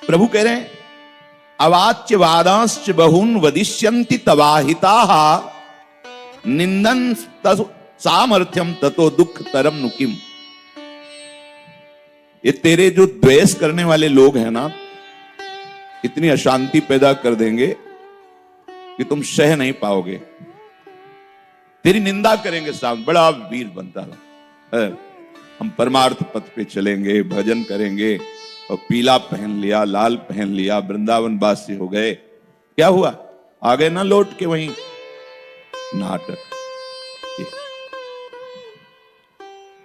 प्रभु कह रहे हैं अवाच्य वादांश्च बहून वदिष्यन्ति तवाहिताः निंदन सामर्थ्यम ततो दुख तरम नुकिम। ये तेरे जो द्वेष करने वाले लोग हैं ना, इतनी अशांति पैदा कर देंगे कि तुम सह नहीं पाओगे। तेरी निंदा करेंगे, सामने बड़ा वीर बनता है, हम परमार्थ पथ पे चलेंगे, भजन करेंगे, और पीला पहन लिया, लाल पहन लिया, वृंदावन वासी हो गए, क्या हुआ? आ गए ना लौट के वहीं। नाटक।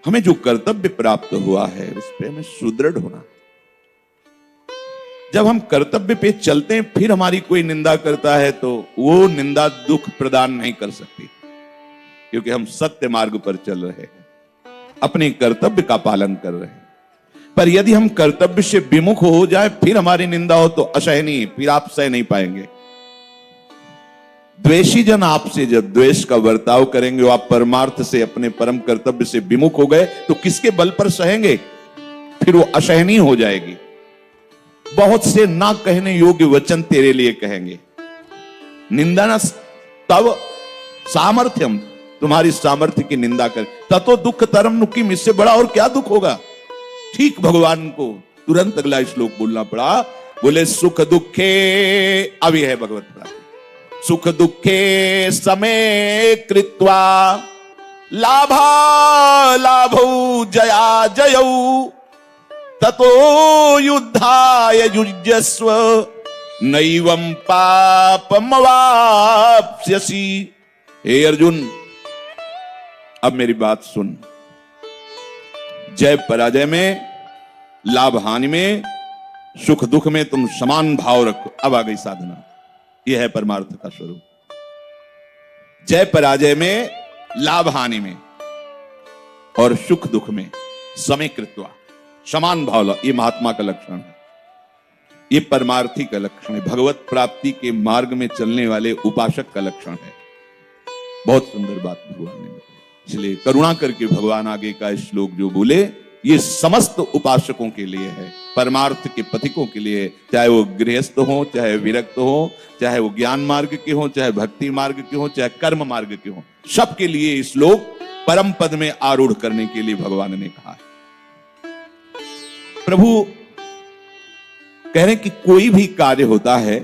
हमें जो कर्तव्य प्राप्त हुआ है उस पे हमें सुदृढ़ होना। जब हम कर्तव्य पे चलते हैं फिर हमारी कोई निंदा करता है तो वो निंदा दुख प्रदान नहीं कर सकती, क्योंकि हम सत्य मार्ग पर चल रहे हैं, अपने कर्तव्य का पालन कर रहे हैं। पर यदि हम कर्तव्य से विमुख हो जाए फिर हमारी निंदा हो तो असहनीय, फिर आप सह नहीं पाएंगे। द्वेषी जन आपसे जब द्वेष का बर्ताव करेंगे, आप परमार्थ से अपने परम कर्तव्य से विमुख हो गए तो किसके बल पर सहेंगे? फिर वो असहनीय हो जाएगी। बहुत से ना कहने योग्य वचन तेरे लिए कहेंगे। निंदा तब सामर्थ्यम, तुम्हारी सामर्थ्य की निंदा कर, ततो दुख तरम नुकिम, इससे बड़ा और क्या दुख होगा? ठीक भगवान को तुरंत अगला श्लोक बोलना पड़ा, बोले सुख दुखे, अभी है भगवत प्राप्ति, सुख दुखे समय कृत्वा लाभा लाभौ जया जयौ ततो युद्धाय युज्यस्व नैवं पापमवाप्स्यसि। हे अर्जुन, अब मेरी बात सुन। जय पराजय में, लाभ हानि में, सुख दुख में तुम समान भाव रखो। अब आ गई साधना, यह है परमार्थ का स्वरूप। जय पराजय में, लाभ हानि में और सुख दुख में समय कृत्वा, समान भाव लो, ये महात्मा का लक्षण है, ये परमार्थी का लक्षण है, भगवत प्राप्ति के मार्ग में चलने वाले उपासक का लक्षण है। बहुत सुंदर बात भगवान ने बताई। इसलिए करुणा करके भगवान आगे का श्लोक जो बोले, ये समस्त उपासकों के लिए है, परमार्थ के पथिकों के लिए, चाहे वो गृहस्थ हो, चाहे विरक्त हो, चाहे वो ज्ञान मार्ग के हो, चाहे भक्ति मार्ग के हो, चाहे कर्म मार्ग के हो, सबके लिए इस श्लोक परम पद में आरूढ़ करने के लिए भगवान ने कहा है। प्रभु कह रहे हैं कि कोई भी कार्य होता है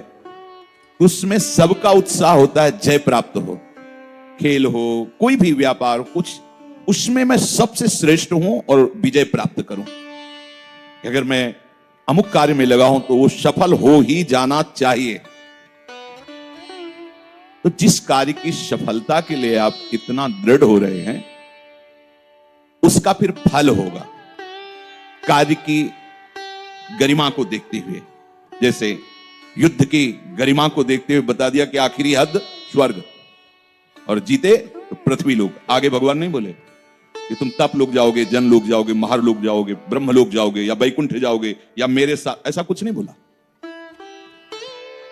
उसमें सबका उत्साह होता है जय प्राप्त हो, खेल हो, कोई भी व्यापार, कुछ उसमें मैं सबसे श्रेष्ठ हूं और विजय प्राप्त करूं। अगर मैं अमुक कार्य में लगा हूं तो वो सफल हो ही जाना चाहिए। तो जिस कार्य की सफलता के लिए आप इतना दृढ़ हो रहे हैं उसका फिर फल होगा कार्य की गरिमा को देखते हुए। जैसे युद्ध की गरिमा को देखते हुए बता दिया कि आखिरी हद स्वर्ग, और जीते तो पृथ्वी लोग। आगे भगवान नहीं बोले कि तुम तप लोग जाओगे, जन लोग जाओगे, महार लोग जाओगे, ब्रह्म लोग जाओगे, या वैकुंठ जाओगे, या मेरे साथ, ऐसा कुछ नहीं बोला।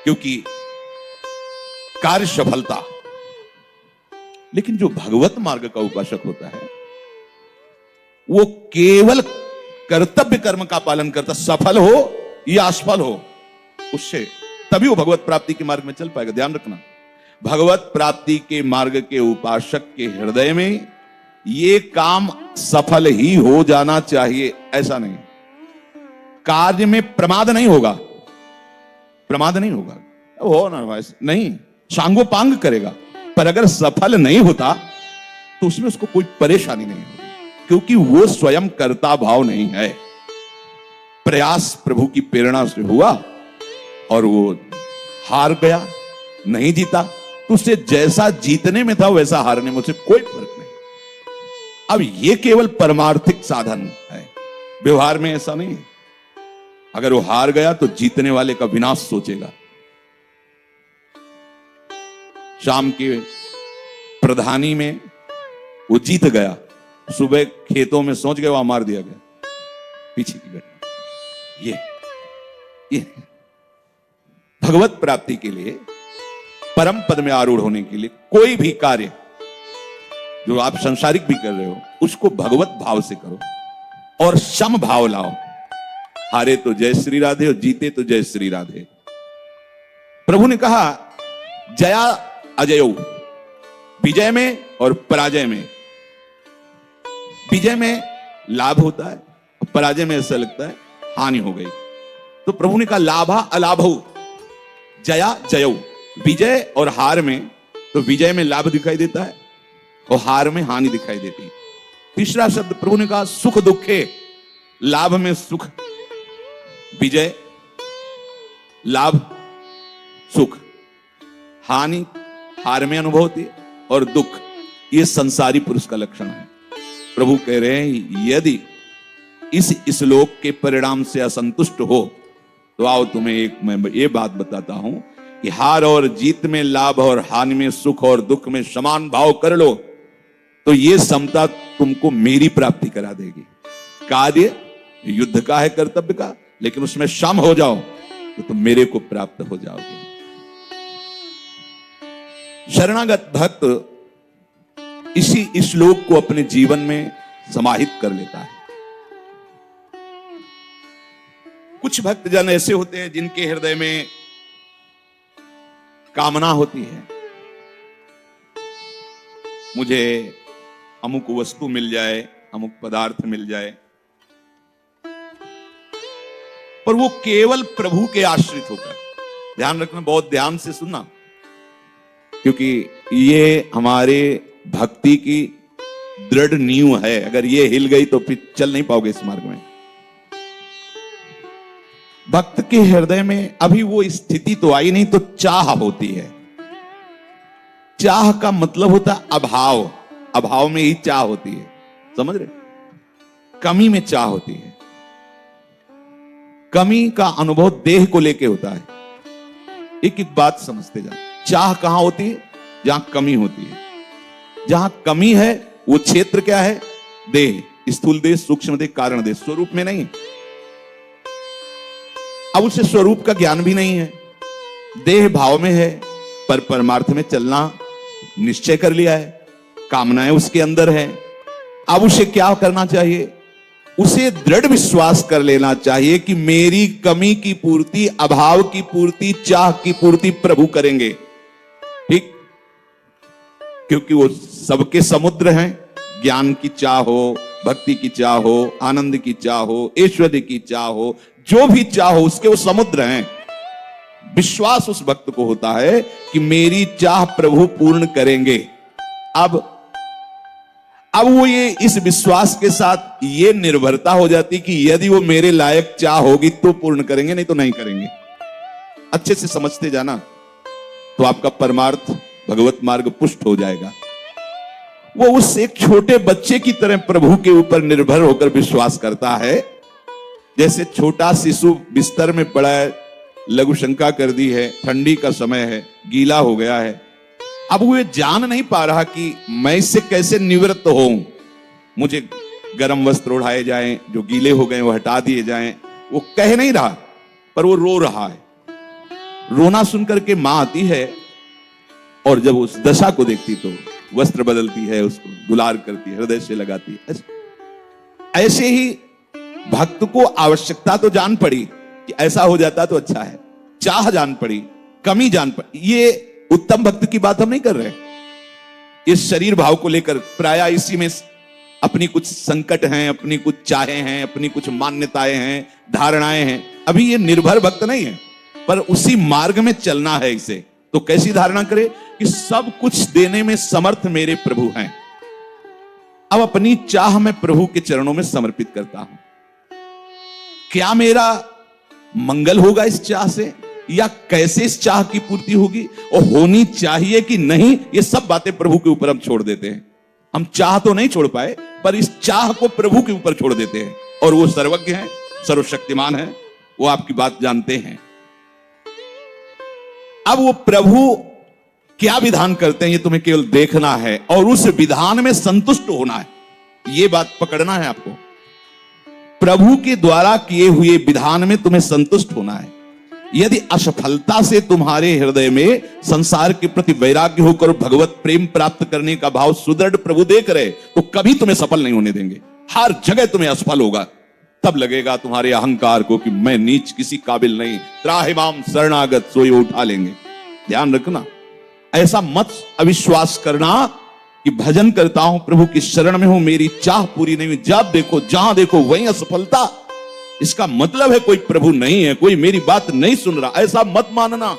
क्योंकि कार्य सफलता। लेकिन जो भगवत मार्ग का उपासक होता है वो केवल कर्तव्य कर्म का पालन करता, सफल हो या असफल हो उससे, तभी वो भगवत प्राप्ति के मार्ग में चल पाएगा। ध्यान रखना, भगवत प्राप्ति के मार्ग के उपासक के हृदय में ये काम सफल ही हो जाना चाहिए, ऐसा नहीं। कार्य में प्रमाद नहीं होगा, प्रमाद नहीं होगा, हो ना नहीं, सांगोपांग करेगा, पर अगर सफल नहीं होता तो उसमें उसको कोई परेशानी नहीं होगी, क्योंकि वो स्वयं कर्ता भाव नहीं है। प्रयास प्रभु की प्रेरणा से हुआ और वो हार गया, नहीं जीता, तो उससे जैसा जीतने में था वैसा हारने में उसे कोई फर्क नहीं। अब ये केवल परमार्थिक साधन है, व्यवहार में ऐसा नहीं है। अगर वो हार गया तो जीतने वाले का विनाश सोचेगा। शाम के प्रधानी में वो जीत गया, सुबह खेतों में सोच गया, वहां मार दिया गया। पीछे की घटना ये भगवत प्राप्ति के लिए, परम पद में आरूढ़ होने के लिए कोई भी कार्य जो आप संसारिक भी कर रहे हो उसको भगवत भाव से करो और सम भाव लाओ। हारे तो जय श्री राधे और जीते तो जय श्री राधे। प्रभु ने कहा जया अजयो, विजय में और पराजय में, विजय में लाभ होता है, पराजय में ऐसा लगता है हानि हो गई। तो प्रभु ने कहा लाभा अलाभो, जया जयो, विजय और हार में, तो विजय में लाभ दिखाई देता है और हार में हानि दिखाई देती है। तीसरा शब्द प्रभु ने कहा सुख दुखे, लाभ में सुख, विजय, लाभ, सुख, हानि हार में अनुभव होती है और दुख, ये संसारी पुरुष का लक्षण है। प्रभु कह रहे हैं यदि इस श्लोक के परिणाम से असंतुष्ट हो तो आओ तुम्हें एक मैं ये बात बताता हूं कि हार और जीत में, लाभ और हानि में, सुख और दुख में समान भाव कर लो तो ये समता तुमको मेरी प्राप्ति करा देगी। कार्य युद्ध का है, कर्तव्य का, लेकिन उसमें सम हो जाओ तो तुम मेरे को प्राप्त हो जाओगे। शरणागत भक्त इसी श्लोक को अपने जीवन में समाहित कर लेता है। कुछ भक्त जन ऐसे होते हैं जिनके हृदय में कामना होती है, मुझे अमुक वस्तु मिल जाए, अमुक पदार्थ मिल जाए, पर वो केवल प्रभु के आश्रित होकर। ध्यान रखना, बहुत ध्यान से सुनना, क्योंकि ये हमारे भक्ति की दृढ़ नींव है। अगर ये हिल गई तो फिर चल नहीं पाओगे इस मार्ग में। भक्त के हृदय में अभी वो स्थिति तो आई नहीं, तो चाह होती है। चाह का मतलब होता है अभाव, अभाव में ही चाह होती है, समझ रहे? कमी में चाह होती है। कमी का अनुभव देह को लेके होता है। एक एक बात समझते जा। चाह कहां होती है? जहां कमी होती है। जहां कमी है वो क्षेत्र क्या है? देह, स्थूल देह, सूक्ष्म देह, कारण देह, स्वरूप में नहीं। अब उसे स्वरूप का ज्ञान भी नहीं है, देह भाव में है, पर परमार्थ में चलना निश्चय कर लिया है, कामनाएं उसके अंदर है। अब उसे क्या करना चाहिए? उसे दृढ़ विश्वास कर लेना चाहिए कि मेरी कमी की पूर्ति, अभाव की पूर्ति, चाह की पूर्ति प्रभु करेंगे। ठीक? क्योंकि वो सबके समुद्र हैं। ज्ञान की चाह हो, भक्ति की चाह हो, आनंद की चाह हो, ऐश्वर्य की चाह हो, जो भी चाह हो उसके वो समुद्र हैं। विश्वास उस भक्त को होता है कि मेरी चाह प्रभु पूर्ण करेंगे। अब वो ये इस विश्वास के साथ ये निर्भरता हो जाती कि यदि वो मेरे लायक चाह होगी तो पूर्ण करेंगे, नहीं तो नहीं करेंगे। अच्छे से समझते जाना तो आपका परमार्थ भगवत मार्ग पुष्ट हो जाएगा। वो उस एक छोटे बच्चे की तरह प्रभु के ऊपर निर्भर होकर विश्वास करता है। जैसे छोटा शिशु बिस्तर में पड़ा है, लघु शंका कर दी है, ठंडी का समय है, गीला हो गया है। अब वो ये जान नहीं पा रहा कि मैं इससे कैसे निवृत्त होऊं। मुझे गर्म वस्त्र उड़ाए जाएं, जो गीले हो गए वो हटा दिए जाएं। वो कह नहीं रहा, पर वो रो रहा है। रोना सुनकर के मां आती है और जब उस दशा को देखती तो वस्त्र बदलती है, उसको दुलार करती है, हृदय से लगाती है। ऐसे ही भक्त को आवश्यकता तो जान पड़ी कि ऐसा हो जाता तो अच्छा है, चाह जान पड़ी, कमी जान पड़ी। ये उत्तम भक्त की बात हम नहीं कर रहे। इस शरीर भाव को लेकर प्राय इसी में अपनी कुछ संकट हैं, अपनी कुछ चाहें हैं, अपनी कुछ मान्यताएं हैं, धारणाएं हैं। अभी ये निर्भर भक्त नहीं है, पर उसी मार्ग में चलना है इसे। तो कैसी धारणा करे कि सब कुछ देने में समर्थ मेरे प्रभु हैं। अब अपनी चाह मैं प्रभु के चरणों में समर्पित करता हूं। क्या मेरा मंगल होगा इस चाह से, या कैसे इस चाह की पूर्ति होगी और होनी चाहिए कि नहीं, ये सब बातें प्रभु के ऊपर हम छोड़ देते हैं। हम चाह तो नहीं छोड़ पाए, पर इस चाह को प्रभु के ऊपर छोड़ देते हैं। और वो सर्वज्ञ हैं, सर्वशक्तिमान हैं, वो आपकी बात जानते हैं। अब वो प्रभु क्या विधान करते हैं ये तुम्हें केवल देखना है और उस विधान में संतुष्ट होना है। ये बात पकड़ना है आपको। प्रभु के द्वारा किए हुए विधान में तुम्हें संतुष्ट होना है। यदि असफलता से तुम्हारे हृदय में संसार के प्रति वैराग्य होकर भगवत प्रेम प्राप्त करने का भाव सुदृढ़ प्रभु देख रहे, तो कभी तुम्हें सफल नहीं होने देंगे। हर जगह तुम्हें असफल होगा। तब लगेगा तुम्हारे अहंकार को कि मैं नीच किसी काबिल नहीं, त्राहिमाम शरणागत सोई उठा लेंगे। ध्यान रखना, ऐसा मत अविश्वास करना कि भजन करता हूं, प्रभु की शरण में हूं, मेरी चाह पूरी नहीं हुई, जब देखो जहां देखो वहीं असफलता, इसका मतलब है कोई प्रभु नहीं है, कोई मेरी बात नहीं सुन रहा, ऐसा मत मानना।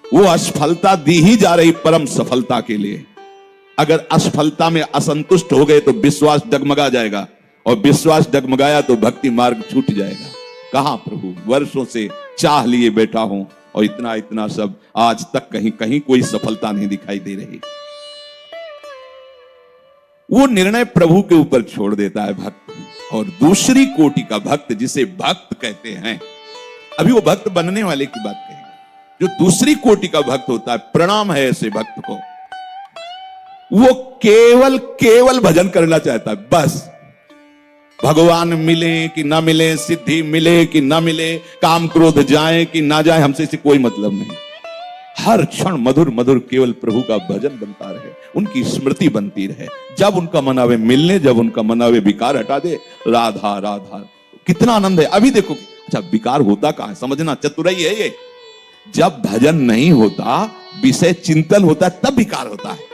वो असफलता दी ही जा रही परम सफलता के लिए। अगर असफलता में असंतुष्ट हो गए तो विश्वास डगमगा जाएगा, और विश्वास डगमगाया तो भक्ति मार्ग छूट जाएगा। कहां प्रभु, वर्षों से चाह लिए बैठा हूं और इतना इतना सब, आज तक कहीं कहीं कोई सफलता नहीं दिखाई दे रही। वो निर्णय प्रभु के ऊपर छोड़ देता है भक्त। और दूसरी कोटि का भक्त, जिसे भक्त कहते हैं, अभी वो भक्त बनने वाले की बात कहेंगे, जो दूसरी कोटि का भक्त होता है, प्रणाम है ऐसे भक्त को, वो केवल केवल भजन करना चाहता है। बस भगवान मिले कि ना मिले, सिद्धि मिले कि ना मिले, काम क्रोध जाए कि ना जाए, हमसे इसे कोई मतलब नहीं। हर क्षण मधुर मधुर केवल प्रभु का भजन बनता रहे, उनकी स्मृति बनती रहे। जब उनका मन आवे मिलने, जब उनका मन आवे विकार हटा दे, राधा राधा, कितना आनंद है। अभी देखो, अच्छा विकार होता कहां है, समझना चतुराई है ये। जब भजन नहीं होता, विषय चिंतन होता है, तब विकार होता है।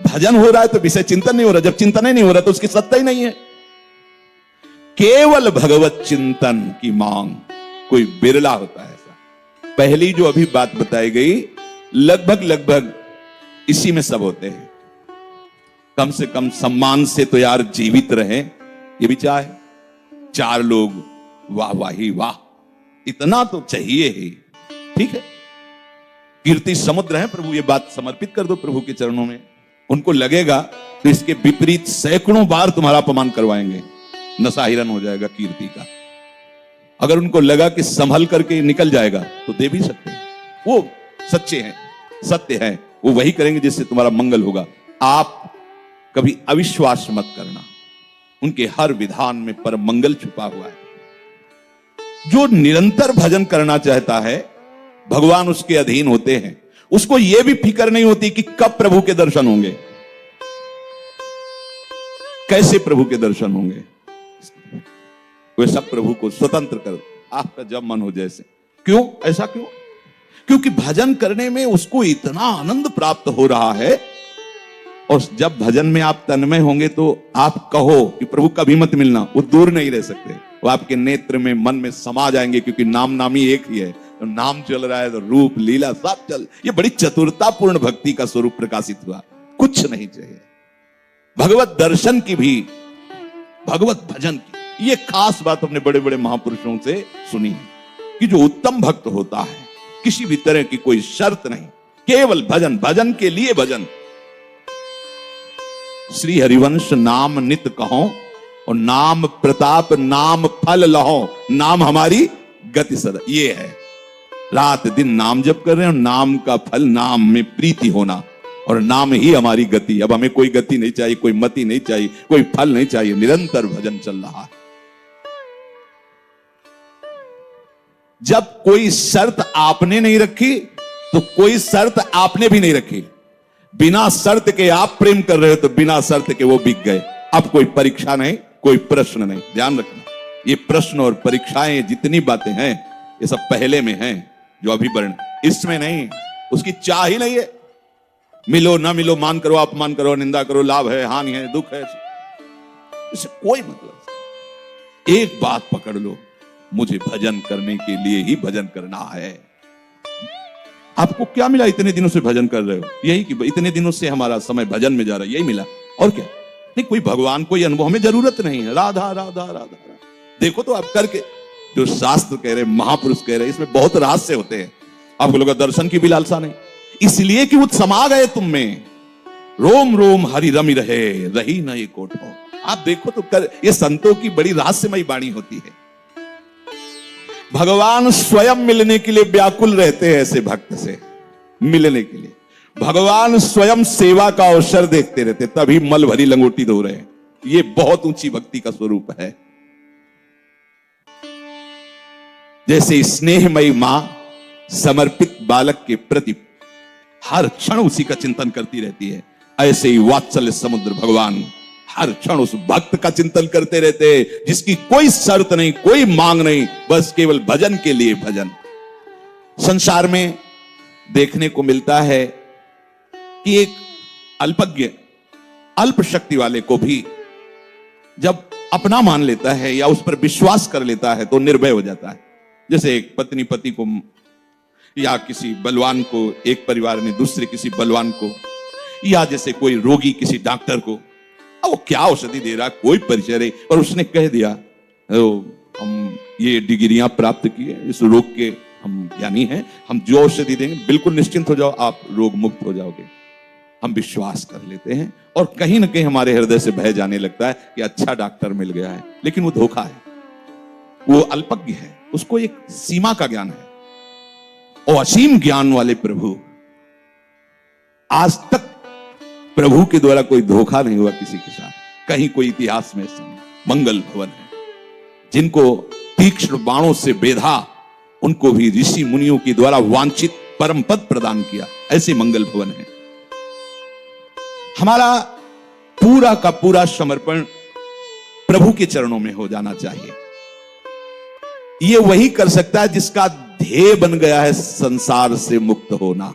भजन हो रहा है तो विषय चिंतन नहीं हो रहा, जब चिंतन ही नहीं हो रहा तो उसकी सत्ता ही नहीं है। केवल भगवत चिंतन की मांग कोई बिरला होता है ऐसा। पहली जो अभी बात बताई गई, लगभग लगभग इसी में सब होते हैं। कम से कम सम्मान से तो यार जीवित रहे, ये भी चाहे, चार लोग वाह वाही वाह, इतना तो चाहिए ही, ठीक है। कीर्ति समुद्र है प्रभु, ये बात समर्पित कर दो प्रभु के चरणों में। उनको लगेगा तो इसके विपरीत सैकड़ों बार तुम्हारा अपमान करवाएंगे, नशा हिरन हो जाएगा कीर्ति का। अगर उनको लगा कि संभल करके निकल जाएगा तो दे भी सकते हैं, वो सच्चे हैं, सत्य हैं, वो वही करेंगे जिससे तुम्हारा मंगल होगा। आप कभी अविश्वास मत करना, उनके हर विधान में परम मंगल छुपा हुआ है। जो निरंतर भजन करना चाहता है, भगवान उसके अधीन होते हैं। उसको यह भी फिक्र नहीं होती कि कब प्रभु के दर्शन होंगे, कैसे प्रभु के दर्शन होंगे। वे सब प्रभु को स्वतंत्र कर, आपका जब मन हो जैसे। क्यों ऐसा, क्यों? क्योंकि भजन करने में उसको इतना आनंद प्राप्त हो रहा है। और जब भजन में आप तन्मय होंगे तो आप कहो कि प्रभु कभी मत मिलना, वो दूर नहीं रह सकते, वो आपके नेत्र में मन में समा जाएंगे, क्योंकि नाम नामी एक ही है। तो नाम चल रहा है तो रूप लीला सब चल, ये बड़ी चतुरतापूर्ण भक्ति का स्वरूप प्रकाशित हुआ। कुछ नहीं चाहिए, भगवत दर्शन की भी, भगवत भजन की। ये खास बात अपने बड़े बड़े महापुरुषों से सुनी है कि जो उत्तम भक्त होता है, किसी भी तरह की कोई शर्त नहीं, केवल भजन, भजन के लिए भजन। श्री हरिवंश नाम नित कहो, और नाम प्रताप नाम फल लहो, नाम हमारी गति सदा। ये है, रात दिन नाम जप कर रहे हैं, और नाम का फल नाम में प्रीति होना, और नाम ही हमारी गति। अब हमें कोई गति नहीं चाहिए, कोई मति नहीं चाहिए, कोई फल नहीं चाहिए, निरंतर भजन चल रहा है। जब कोई शर्त आपने नहीं रखी तो कोई शर्त आपने भी नहीं रखी। बिना शर्त के आप प्रेम कर रहे हो तो बिना शर्त के वो बिक गए। अब कोई परीक्षा नहीं, कोई प्रश्न नहीं। ध्यान रखना, ये प्रश्न और परीक्षाएं जितनी बातें हैं, ये सब पहले में हैं, जो अभी वर्ण, इसमें नहीं। उसकी चाह ही नहीं है। मिलो ना मिलो, मान करो अपमान करो, निंदा करो, लाभ है हानि है दुख है, इससे कोई मतलब। एक बात पकड़ लो, मुझे भजन करने के लिए ही भजन करना है। आपको क्या मिला इतने दिनों से भजन कर रहे हो? यही कि इतने दिनों से हमारा समय भजन में जा रहा है, यही मिला। और क्या? नहीं, कोई भगवान कोई अनुभव हमें जरूरत नहीं है। राधा राधा राधा राधा। देखो तो आप करके, जो शास्त्र कह रहे, महापुरुष कह रहे, इसमें बहुत रहस्य होते हैं। आपको लोग दर्शन की भी लालसा नहीं, इसलिए कि वो समा गए तुम में। रोम रोम हरि रमि रहे, रही न ये कोट हो। आप देखो तो कर, ये संतों की बड़ी रहस्यमयी वाणी होती है। भगवान स्वयं मिलने के लिए व्याकुल रहते हैं ऐसे भक्त से, मिलने के लिए। भगवान स्वयं सेवा का अवसर देखते रहते, तभी मल भरी लंगोटी धो रहे हैं। ये बहुत ऊंची भक्ति का स्वरूप है। जैसे स्नेहमयी मां समर्पित बालक के प्रति हर क्षण उसी का चिंतन करती रहती है, ऐसे ही वात्सल्य समुद्र भगवान हर क्षण उस भक्त का चिंतन करते रहते हैं जिसकी कोई शर्त नहीं, कोई मांग नहीं, बस केवल भजन के लिए भजन। संसार में देखने को मिलता है कि एक अल्पज्ञ, अल्प शक्ति वाले को भी जब अपना मान लेता है या उस पर विश्वास कर लेता है तो निर्भय हो जाता है। जैसे एक पत्नी पति को, या किसी बलवान को एक परिवार में दूसरे किसी बलवान को, या जैसे कोई रोगी किसी डॉक्टर को, अब वो क्या औषधि दे रहा, कोई परिचय नहीं, और उसने कह दिया हम ये डिग्रियां प्राप्त किए, इस रोग के हम ज्ञानी हैं, हम जो औषधि देंगे बिल्कुल निश्चिंत हो जाओ, आप रोग मुक्त हो जाओगे। हम विश्वास कर लेते हैं और कहीं ना कहीं हमारे हृदय से भय जाने लगता है कि अच्छा डॉक्टर मिल गया है, लेकिन वो धोखा है, वो अल्पज्ञ है, उसको एक सीमा का ज्ञान है। और असीम ज्ञान वाले प्रभु, आज तक प्रभु के द्वारा कोई धोखा नहीं हुआ किसी के साथ। कहीं कोई इतिहास में मंगल भवन है, जिनको तीक्ष्ण बाणों से बेधा, उनको भी ऋषि मुनियों के द्वारा वांछित परम पद प्रदान किया, ऐसे मंगल भवन है। हमारा पूरा का पूरा समर्पण प्रभु के चरणों में हो जाना चाहिए। ये वही कर सकता है जिसका ध्येय बन गया है संसार से मुक्त होना।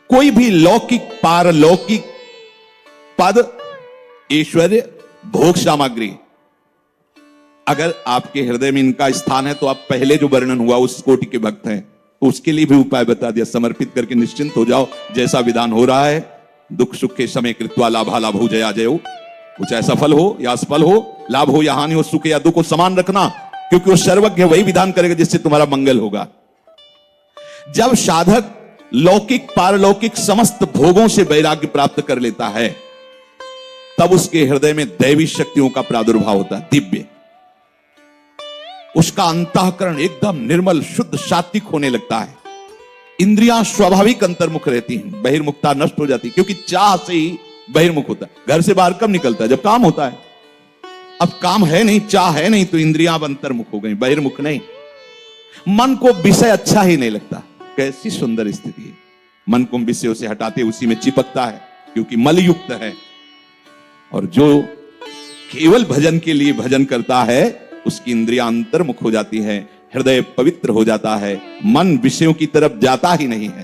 कोई भी लौकिक पारलौकिक पद, ऐश्वर्य, भोग सामग्री अगर आपके हृदय में इनका स्थान है तो आप पहले जो वर्णन हुआ उस कोटि के भक्त हैं, उसके लिए भी उपाय बता दिया। समर्पित करके निश्चिंत हो जाओ, जैसा विधान हो रहा है, दुख सुख के समय कृत्वा लाभा लाभो जया जयो, वो चाहे सफल हो या असफल हो, लाभ हो या हानि हो, सुख या दुख को समान रखना, क्योंकि वो सर्वज्ञ वही विधान करेगा जिससे तुम्हारा मंगल होगा। जब साधक लौकिक पारलौकिक समस्त भोगों से वैराग्य प्राप्त कर लेता है, तब उसके हृदय में दैवी शक्तियों का प्रादुर्भाव होता है, दिव्य। उसका अंतःकरण एकदम निर्मल शुद्ध सात्विक होने लगता है। इंद्रियां स्वाभाविक अंतर्मुख रहती हैं, बहिर्मुखता नष्ट हो जाती है, क्योंकि चाह से ही बहिर्मुख होता है। घर से बाहर कब निकलता है? जब काम होता है। अब काम है नहीं, चाह है नहीं, तो इंद्रियां अब अंतर्मुख हो गई, बहिर्मुख नहीं। मन को विषय अच्छा ही नहीं लगता। कैसी सुंदर स्थिति है, मन को विषयों से हटाते उसी में चिपकता है, क्योंकि मलयुक्त है। और जो केवल भजन के लिए भजन करता है, उसकी इंद्रियां अंतर्मुख हो जाती है, हृदय पवित्र हो जाता है, मन विषयों की तरफ जाता ही नहीं है।